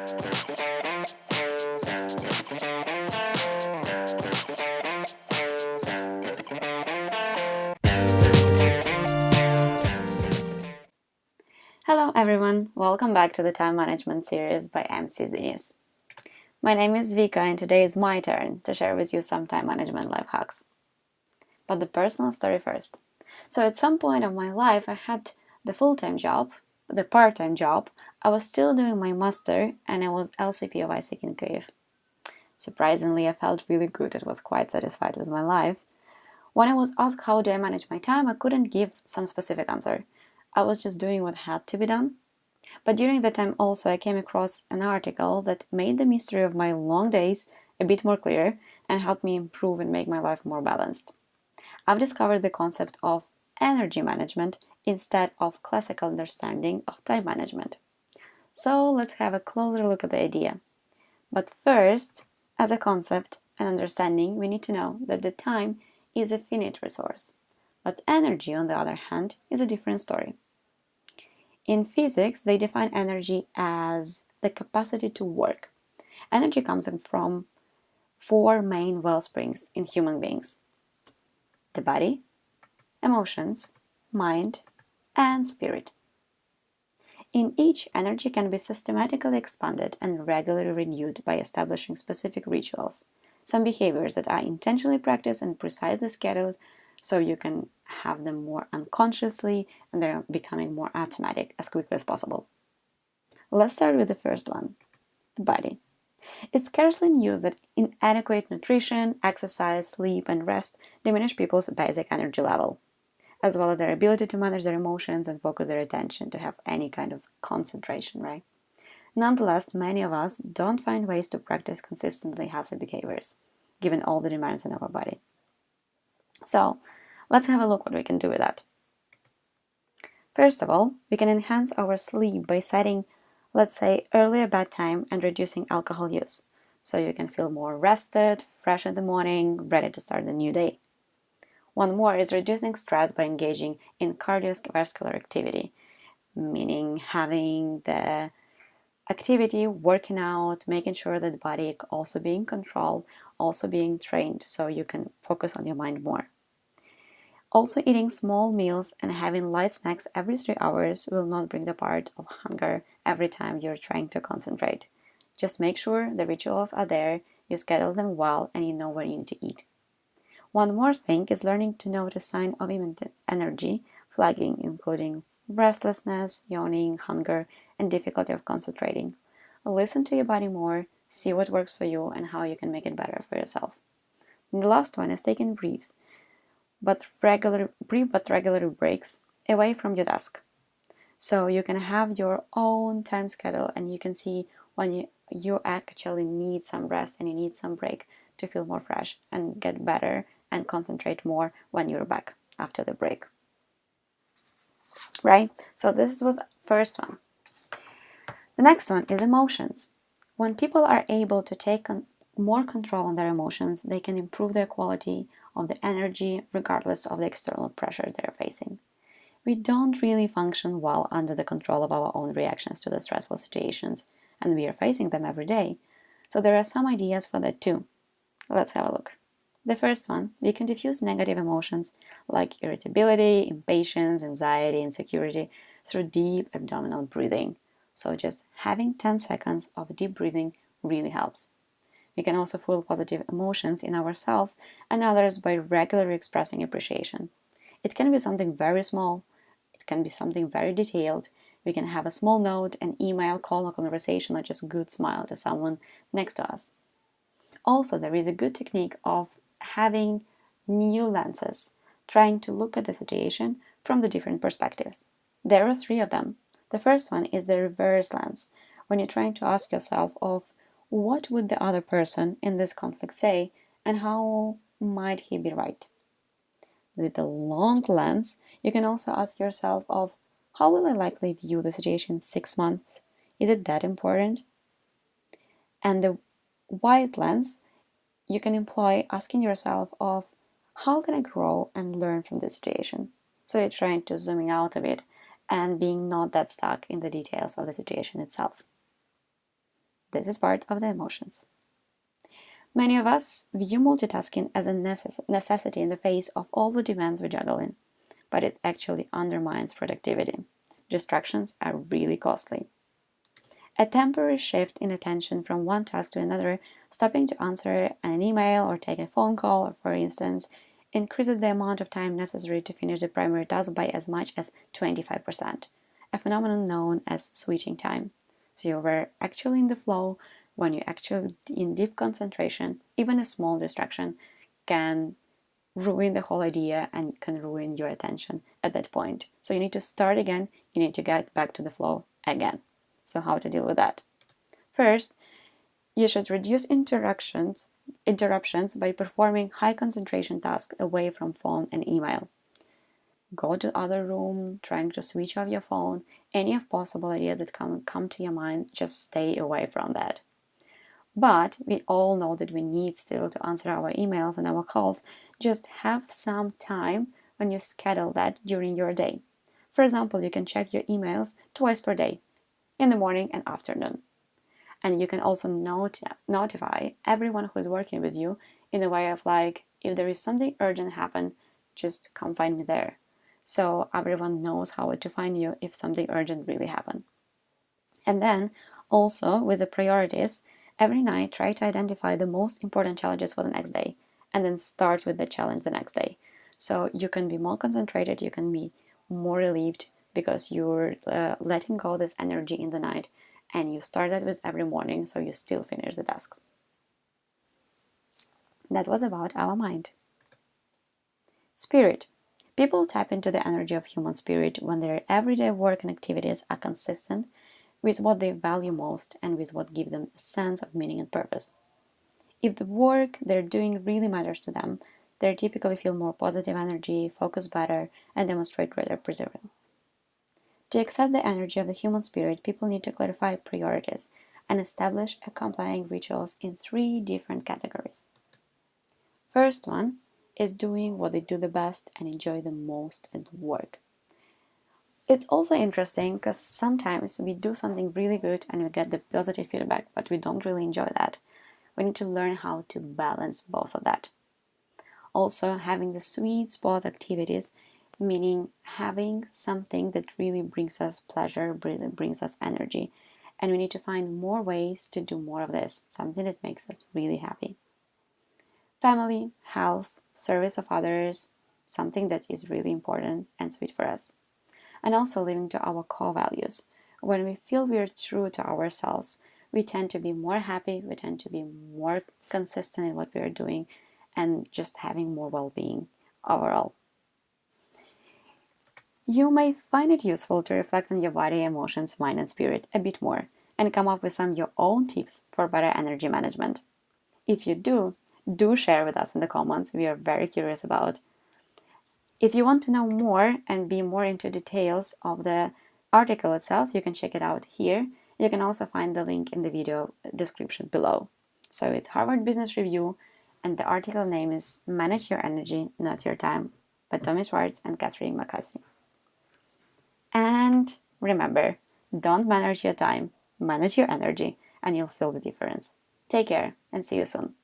Hello everyone, welcome back to the Time Management series by MC Zenith. My name is Vika and today is my turn to share with you some time management life hacks. But the personal story first. So at some point of my life I had the full-time job, the part-time job, I was still doing my master and I was LCP of ISEC in Kyiv. Surprisingly, I felt really good and was quite satisfied with my life. When I was asked how do I manage my time, I couldn't give some specific answer. I was just doing what had to be done. But during that time also I came across an article that made the mystery of my long days a bit more clear and helped me improve and make my life more balanced. I've discovered the concept of energy management instead of classical understanding of time management. So let's have a closer look at the idea. But first, as a concept and understanding, we need to know that the time is a finite resource. But energy, on the other hand, is a different story. In physics, they define energy as the capacity to work. Energy comes from four main wellsprings in human beings: the body, emotions, mind, and spirit. In each, energy can be systematically expanded and regularly renewed by establishing specific rituals, some behaviors that are intentionally practiced and precisely scheduled so you can have them more unconsciously and they're becoming more automatic as quickly as possible. Let's start with the first one, the body. It's scarcely news that inadequate nutrition, exercise, sleep, and rest diminish people's basic energy level, as well as their ability to manage their emotions and focus their attention to have any kind of concentration, right? Nonetheless, many of us don't find ways to practice consistently healthy behaviors, given all the demands on our body. So, let's have a look what we can do with that. First of all, we can enhance our sleep by setting, let's say, earlier bedtime and reducing alcohol use, so you can feel more rested, fresh in the morning, ready to start the new day. One more is reducing stress by engaging in cardiovascular activity, meaning having the activity, working out, making sure that the body also being controlled, also being trained so you can focus on your mind more. Also, eating small meals and having light snacks every 3 hours will not bring the part of hunger every time you're trying to concentrate. Just make sure the rituals are there, you schedule them well, and you know what you need to eat. One more thing is learning to notice signs of energy flagging, including restlessness, yawning, hunger, and difficulty of concentrating. Listen to your body more, see what works for you, and how you can make it better for yourself. And the last one is taking brief but regular breaks away from your desk. So you can have your own time schedule and you can see when you actually need some rest and you need some break to feel more fresh and get better and concentrate more when you're back after the break. Right? So this was first one. The next one is emotions. When people are able to take more control on their emotions, they can improve their quality of the energy regardless of the external pressure they're facing. We don't really function well under the control of our own reactions to the stressful situations, and we are facing them every day. So there are some ideas for that too. Let's have a look. The first one, we can diffuse negative emotions like irritability, impatience, anxiety, insecurity through deep abdominal breathing. So just having 10 seconds of deep breathing really helps. We can also feel positive emotions in ourselves and others by regularly expressing appreciation. It can be something very small, it can be something very detailed. We can have a small note, an email, call, or conversation, or just a good smile to someone next to us. Also, there is a good technique of having new lenses, trying to look at the situation from the different perspectives. There are 3 of them. The first one is the reverse lens, when you're trying to ask yourself of what would the other person in this conflict say and how might he be right. With the long lens, you can also ask yourself of how will I likely view the situation in 6 months? Is it that important? And the wide lens, you can employ asking yourself of how can I grow and learn from this situation? So you're trying to zooming out a bit and being not that stuck in the details of the situation itself. This is part of the emotions. Many of us view multitasking as a necessity in the face of all the demands we're juggling, but it actually undermines productivity. Distractions are really costly. A temporary shift in attention from one task to another, stopping to answer an email or take a phone call, for instance, increases the amount of time necessary to finish the primary task by as much as 25%, a phenomenon known as switching time. So you were actually in the flow. When you're actually in deep concentration, even a small distraction can ruin the whole idea and can ruin your attention at that point. So you need to start again, you need to get back to the flow again. So how to deal with that? First, you should reduce interruptions by performing high concentration tasks away from phone and email. Go to other room, trying to switch off your phone. Any of possible ideas that come to your mind, just stay away from that. But we all know that we need still to answer our emails and our calls. Just have some time when you schedule that during your day. For example, you can check your emails twice per day, in the morning and afternoon. And you can also notify everyone who is working with you in a way of like, if there is something urgent happen, just come find me there. So everyone knows how to find you if something urgent really happened. And then also with the priorities, every night try to identify the most important challenges for the next day and then start with the challenge the next day. So you can be more concentrated, you can be more relieved because you're letting go this energy in the night, and you start that with every morning so you still finish the tasks. That was about our mind. Spirit. People tap into the energy of human spirit when their everyday work and activities are consistent with what they value most and with what gives them a sense of meaning and purpose. If the work they're doing really matters to them, they typically feel more positive energy, focus better, and demonstrate greater perseverance. To access the energy of the human spirit, people need to clarify priorities and establish accompanying rituals in 3 different categories. First one is doing what they do the best and enjoy the most at work. It's also interesting because sometimes we do something really good and we get the positive feedback, but we don't really enjoy that. We need to learn how to balance both of that. Also, having the sweet spot activities, meaning having something that really brings us pleasure, really brings us energy, and we need to find more ways to do more of this, something that makes us really happy. Family, health, service of others, something that is really important and sweet for us. And also living to our core values. When we feel we are true to ourselves, we tend to be more happy, we tend to be more consistent in what we are doing, and just having more well-being overall. You may find it useful to reflect on your body, emotions, mind, and spirit a bit more and come up with some of your own tips for better energy management. If you do share with us in the comments. We are very curious about. If you want to know more and be more into details of the article itself, you can check it out here. You can also find the link in the video description below. So it's Harvard Business Review, and the article name is Manage Your Energy, Not Your Time by Tommy Schwartz and Catherine McCarthy. And remember, don't manage your time, manage your energy, and you'll feel the difference. Take care and see you soon.